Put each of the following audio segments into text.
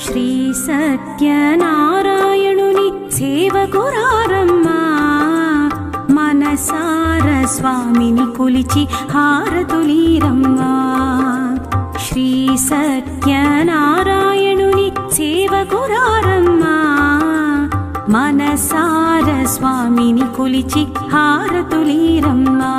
శ్రీ సత్యనారాయణుని సేవకురారమ్మా మనసార స్వామిని కొలిచి హారతులీరమ్మా. శ్రీ సత్యనారాయణుని సేవకురారమ్మా మనసార స్వామిని కొలిచి హారతులీరమ్మా.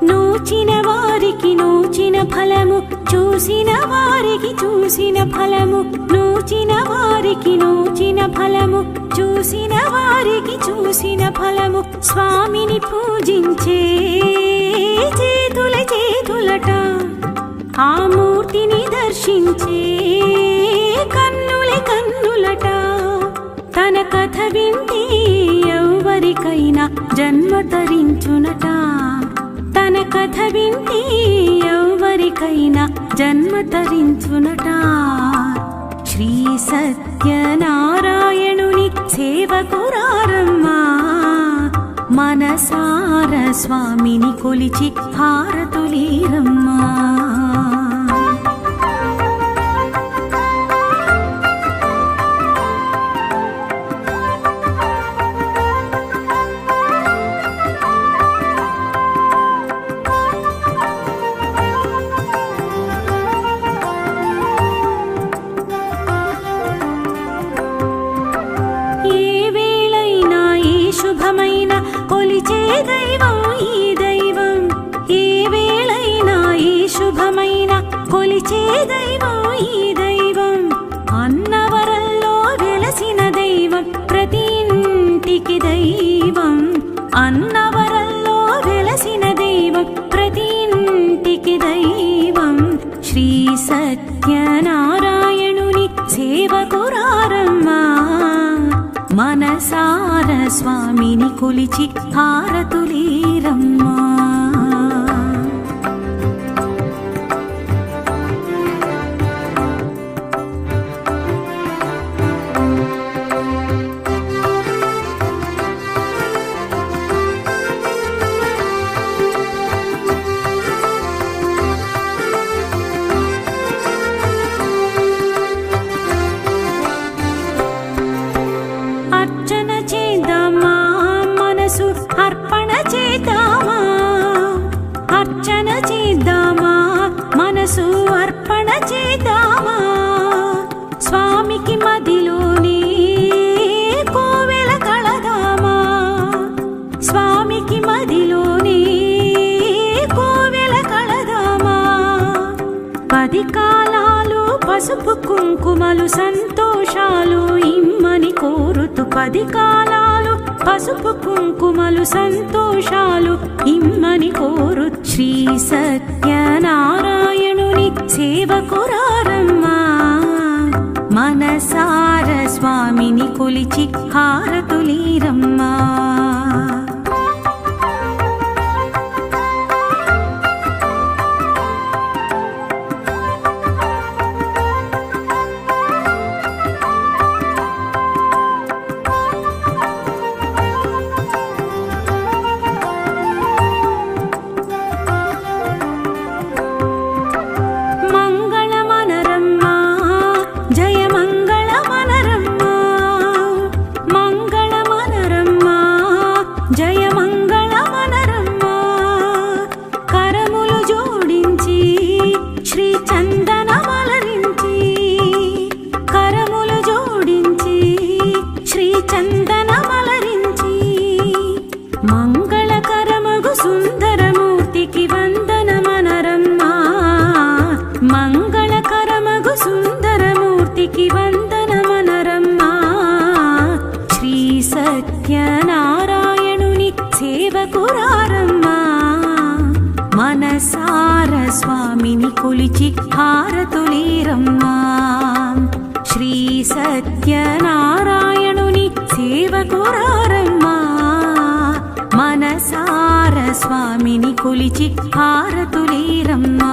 నూచిన వారికి నూచిన ఫలము, చూసిన వారికి చూసిన ఫలము, నూచిన వారికి నూచిన ఫలము, చూసిన వారికి చూసిన ఫలము. స్వామిని పూజించే చేతుల చేతులట, ఆ మూర్తిని దర్శించే కన్నుల కన్నులట. తన కథ వింటే ఎవరికైనా జన్మ తరించునట, తన కథ వింటే ఎవరికైనా జన్మ తరించునట. శ్రీ సత్యనారాయణుని సేవకురారమ్మా మనసార స్వామిని కొలిచి హారతులీరమ్మా. కొలిచే దైవం ఈ దైవం, ఏ వేళైనా ఈ శుభమైన కొలిచే దైవం ఈ దైవం. అన్నవరంలో వెలసిన దైవం ప్రతి ఇంటికి దైవం, అన్నవరంలో వెలసిన దైవం ప్రతి ఇంటికి దైవం. శ్రీ సత్యనారాయణుని సేవకురారమ్మా మనసార స్వామిని కొలిచి హారతులీరమ్మా. అర్పణ చేద్దామా, అర్చన చేద్దామా, మనసు అర్పణ చేద్దామా. స్వామికి మదిలోనే కోవెల కళదామా, స్వామికి మదిలోనే కోవెల కళదామా. 10 కాలాలు పసుపు కుంకుమలు సంతోషాలు ఇమ్మని కోరుతూ, 10 కాలాలు పసుపు కుంకుమలు సంతోషాలు ఇమ్మని కోరు. శ్రీ సత్యనారాయణుని సేవకురారమ్మా మనసార స్వామిని కొలిచి హారతులీరమ్మా. మంగళకరమగు సుందరమూర్తికి వందనమనరమ్మా, మంగళకరమగు సుందరమూర్తికి వందనమనరమ్మా. శ్రీ సత్యనారాయణుని సేవకురారమ్మా మనసార స్వామిని కొలిచి హారతులీరమ్మా. శ్రీ సత్యనారాయణుని సేవకురారమ్మా మనసార స్వామిని కొలిచి హారతులీరమ్మా.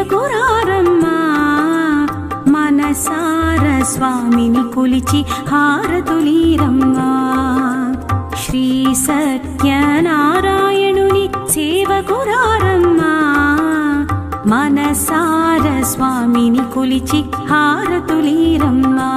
సేవకురారమ్మా మనసార స్వామిని కొలిచి హారతులీరమ్మా శ్రీ సత్యనారాయణుని సేవకురారమ్మా మనసార స్వామిని కొలిచి హారతులీరమ్మా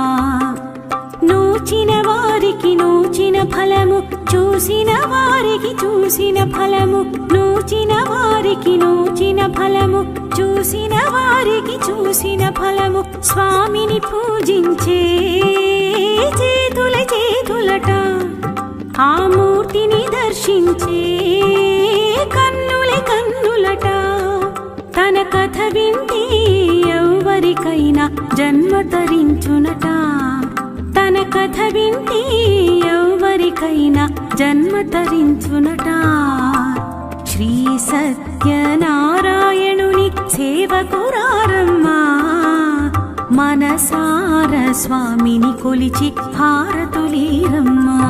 నోచిన వారికి నోచిన ఫలము చూసిన వారికి చూసిన ఫలము నోచిన వారికి నోచిన ఫలము చూసిన వారికి చూసిన ఫలము స్వామిని పూజించే చేతుల చేతులట ఆ మూర్తిని దర్శించే కన్నుల కన్నులట తన కథ వింటే ఎవరికైనా జన్మ తరించునట తన కథ వింటే ఎవరికైనా జన్మ తరించునట శ్రీ సత్యనారాయణుని సేవకురారమ్మా మనసార స్వామిని కొలిచి హారతులీరమ్మా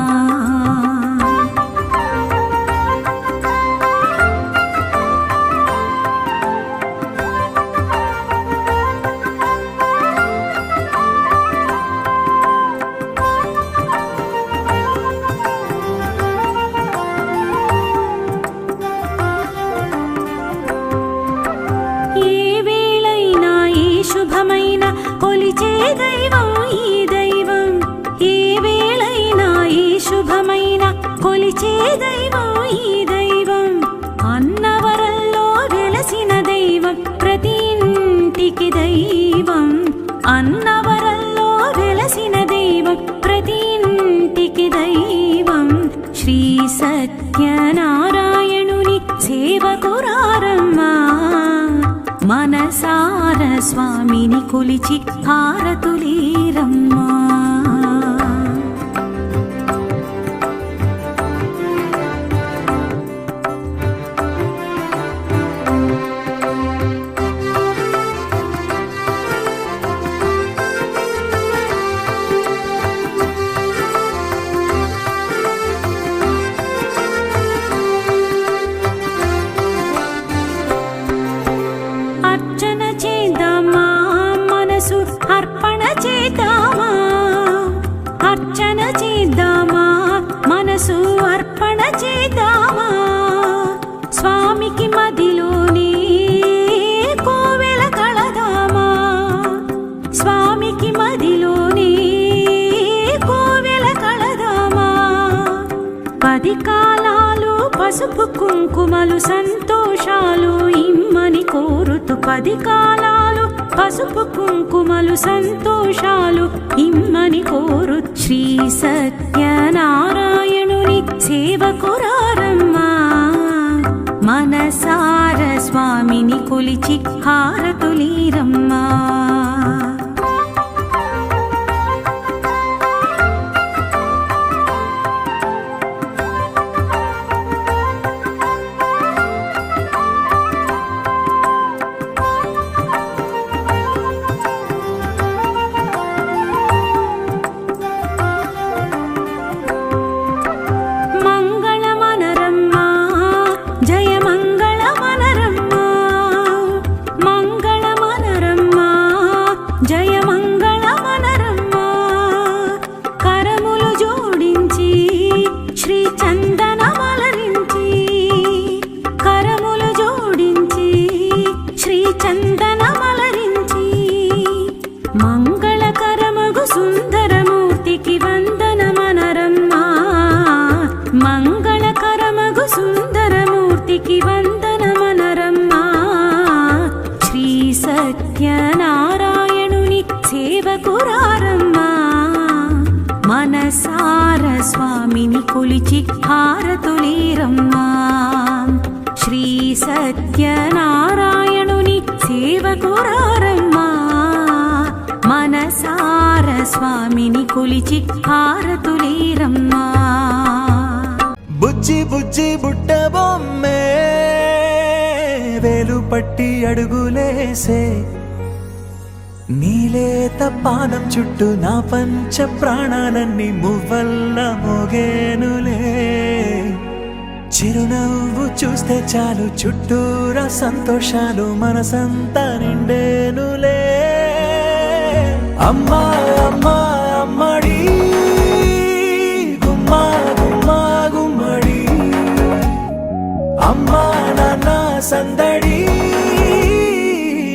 కొలిచే దైవం ఈ దైవం ఏ వేళైనా ఈ శుభమైన కొలిచే దైవం ఈ దైవం అన్నవరంలో వెలసిన దైవం ప్రతి ఇంటికి దైవం అన్నవరంలో వెలసిన దైవం ప్రతి ఇంటికి దైవం శ్రీ సత్యనారాయణుని సేవకురారమ్మా మనసార స్వామిని కొలిచి హారతులీరమ్మా అర్చన చేద్దామా మనసు అర్పణ చేద్దామా అర్చన చేద్దామా మనసు అర్పణ చేద్దామా స్వామికి మదిలోనే కోవెల కళదామా స్వామికి మదిలోనే కోవెల కళదామా 10 కాలాలు పసుపు కుంకుమలు సంతోషాలు ఇమ్మని కోరుతూ 10 కాలాలు పసుపు కుంకుమలు సంతోషాలు ఇమ్మని కోరు శ్రీ సత్యనారాయణుని సేవకురారమ్మా మనసార స్వామిని కొలిచి హారతులీరమ్మా మంగళకరమగు సుందరమూర్తికి వందనమనరమ్మా మంగళకరమగు సుందరమూర్తికి వందనమనరమ్మా శ్రీ సత్యనారాయణుని సేవకురారమ్మా మనసార స్వామిని కొలిచి హారతులీరమ్మా శ్రీ సత్యనారాయణుని సేవకురారమ్మా మనసార స్వామిని కొలిచి హారతులీరమ్మా బుజ్జి బుజ్జి బుట్ట బొమ్మే వేలు పట్టి అడుగులేసే నీలేత పానం చుట్టూ నా పంచ ప్రాణాలన్నీ మువ్వల్ల మోగేనులే చిరునవ్వు చూస్తే చాలు చుట్టూరా సంతోషాలు మనసంతా నిండేనులే అమ్మా అమ్మా అమ్మడి గుమ్మా గుమ్మా గుమ్మడి అమ్మా నాన్న సందడి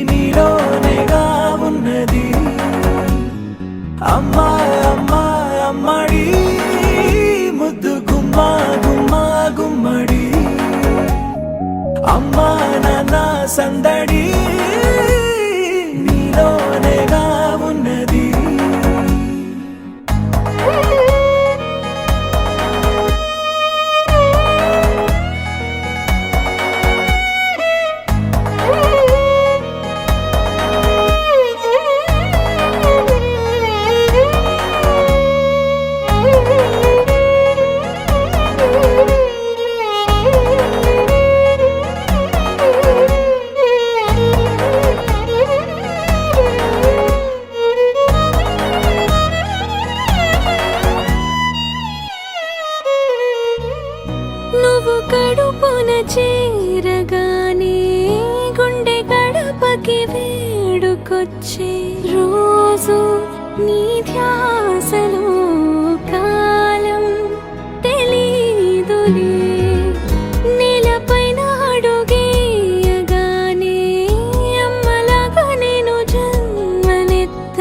నీలోనేగా ఉన్నది అమ్మా అమ్మా అమ్మడి ముద్దు గుమ్మా గుమ్మా గుమ్మడి అమ్మా నాన్న సందడి నీలోనేగా ఉన్నది నువ్వు కడుపున చేరగానే గుండె గడపకి వేడుకొచ్చే రోజు నీ ధ్యాసలో కాలం తెలీదులే నేలపైన అడుగేయగానే అమ్మలాగా నేను జన్మనెత్త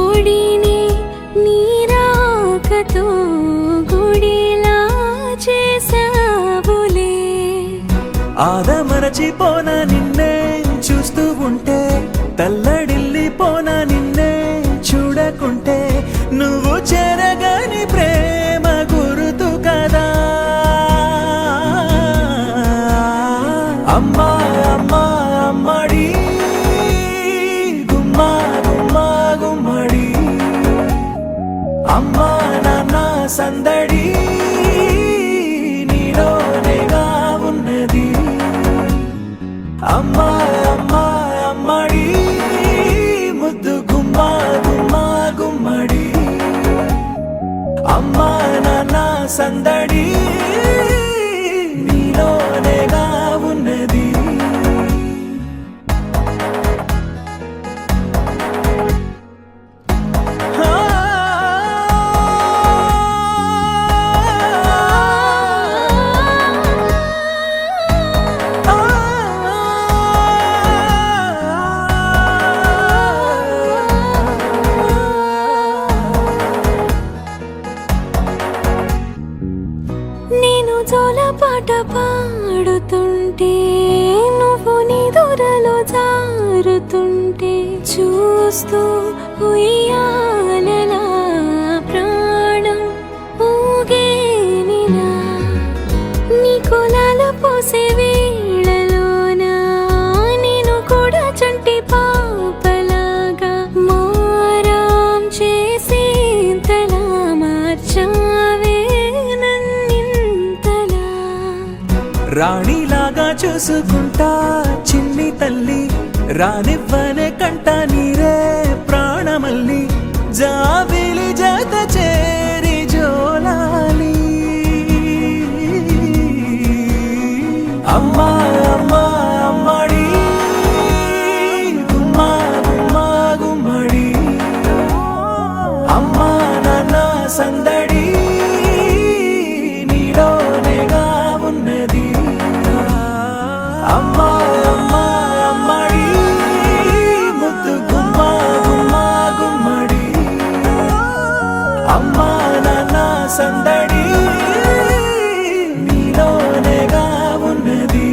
ఒడిని నీ రాకతో గుడిలా చేసావులే ఆదమరచిపోన నిన్నే చూస్తూ ఉంటే తల్లడిల్లిపోన నిన్నే చూడకుంటే నువ్వు చెరగని ప్రేమ గురుతు కదా అమ్మా అమ్మా అమ్మడి గుమ్మా గుమ్మా గుమ్మడి అమ్మా నాన్న సందడి నీలోనేగా ఉన్నది అమ్మా అమ్మా అమ్మడి ముద్దు గుమ్మా గుమ్మా గుమ్మడి అమ్మా నాన్న సందడి నీలోనేగా ఉన్నది నేను జోలపాట పాడుతుంటే నువ్వు నీ దూరలో జారుతుంటే చూస్తూ ఉయ్యాలలా ప్రాణం ఊగేనినా నీ కులాలు పోసే వేళలోనా నేను కూడా చంటి పాపలాగా మారాం చేసేంతలా మార్చావే రాణిలాగా చూసుకుంటా చిన్ని తల్లి రానివ్వనే కంట నీరే ప్రాణమల్లి జాబిలి జత చేరి జోలాలి అమ్మా అమ్మా అమ్మడి గుమ్మా గుమ్మా గుమ్మడి అమ్మా నాన్న సందడి నీలోనేగా ఉన్నది అమ్మా అమ్మా అమ్మడి ముద్దు గుమ్మా గుమ్మా గుమ్మడి అమ్మా నాన్న సందడి నీలోనేగా ఉన్నది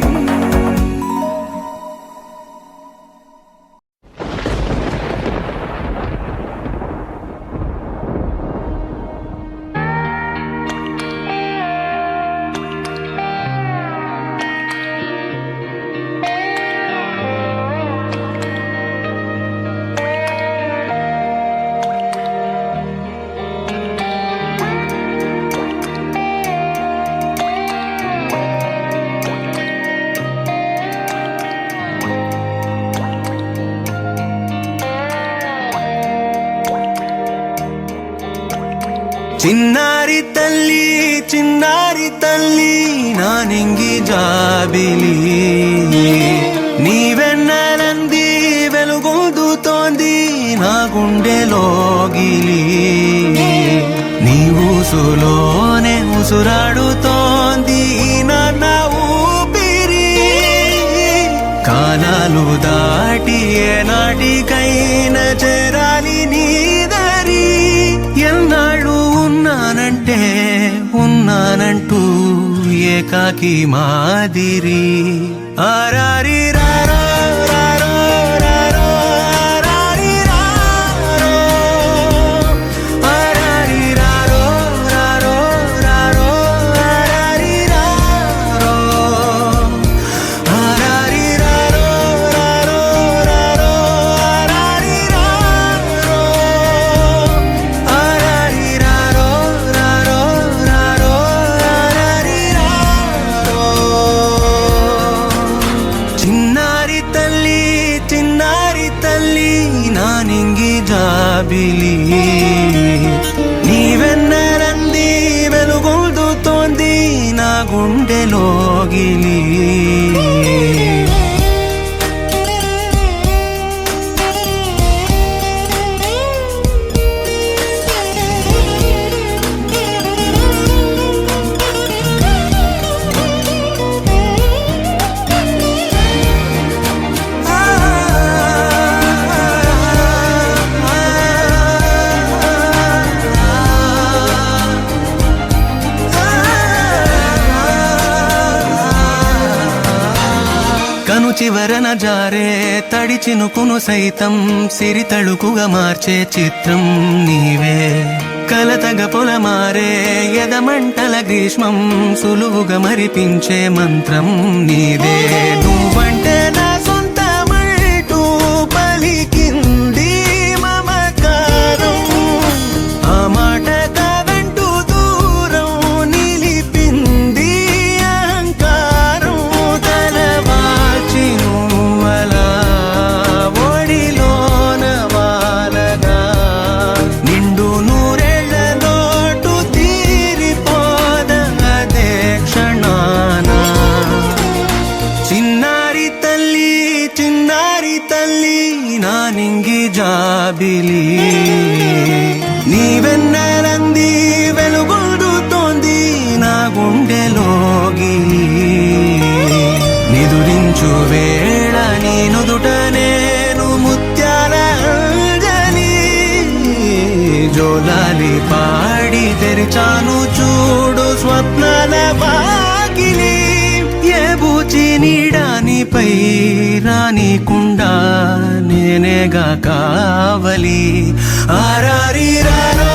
చిన్నారి తల్లి నానింగి జాబిలి నీవెన్నెలంది వెలుగొందుతోంది నా గుండెలోగిలి నీ ఊసులోనే ఉసురాడుతోంది నా ఊపిరి కాలాలు దాటి ఏనాటికైనా చేరాలి నీ దరి ఎన్నాళ్ళు ఉన్నానంటూ ఏకాకి మాదిరి ఆరారి రారో రారో రారో ఆరారి రారో ఆరారి రారో రారో రారో ఆరారి రారో ఆరారి రారో రారో రారో ఆరారి రారో ఆరారి రారో రారో రారో ఆరారి రారో చిన్నారి తల్లి నానింగి జాబిలి నీవెన్నెలంది వెలుగొందుతోంది నా గుండెలోగిలి కను చివరన జారే తడి చినుకును సైతం సిరి తళుకుగా మార్చే చిత్రం నీవే కలతగ పొలమారే ఎదమంటల గ్రీష్మం సులువుగా మరిపించే మంత్రం నీదే నువ్వంటే నా సొంతమంటూ పలికింది మమకారం ఆ మాట కాదంటూ దూరం నిలిపింది అహంకారం తలవాల్చి నువ్వలా ఒడిలోన వాలగా నిండు నూరేళ్ల లోటు తీరిపోదదే క్షణాన చిన్నారి తల్లి నానింగి జాబిలి నీవెన్నెలంది వెలుగొందుతోంది నా గుండెలోగిలి నిదురించు వేళ నీ నుదుట నేను ముత్యాల అంజలి జోలాలి పాడి తెరిచాను చూడు స్వప్నాల వాకిలి ఏ బూచి నీడానిపై రానికుండా నేనేగా కావలి ఆరారి రారో